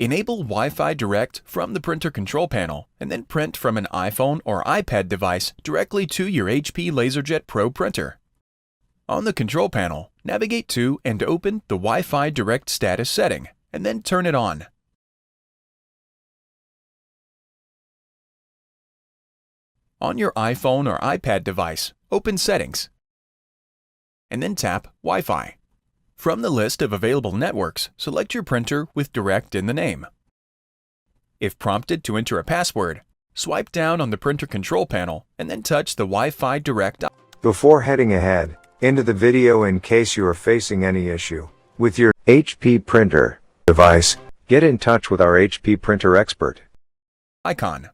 Enable Wi-Fi Direct from the printer control panel and then print from an iPhone or iPad device directly to your HP LaserJet Pro printer. On the control panel, navigate to and open the Wi-Fi Direct status setting and then turn it on. On your iPhone or iPad device, open Settings and then tap Wi-Fi. From the list of available networks, select your printer with Direct in the name. If prompted to enter a password, swipe down on the printer control panel and then touch the Wi-Fi Direct. Before heading ahead into the video, in case you are facing any issue with your HP printer device, get in touch with our HP printer expert. Icon.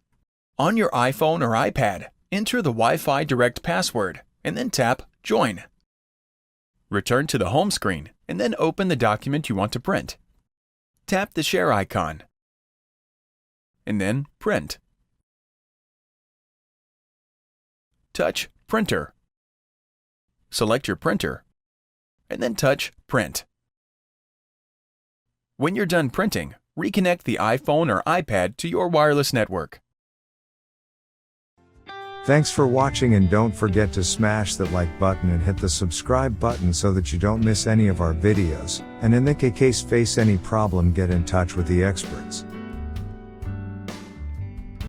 On your iPhone or iPad, enter the Wi-Fi Direct password and then tap Join. Return to the home screen and then open the document you want to print. Tap the share icon and then Print. Touch Printer. Select your printer and then touch Print. When you're done printing, reconnect the iPhone or iPad to your wireless network. Thanks for watching, and don't forget to smash that like button and hit the subscribe button so that you don't miss any of our videos. And in the case face any problem, get in touch with the experts.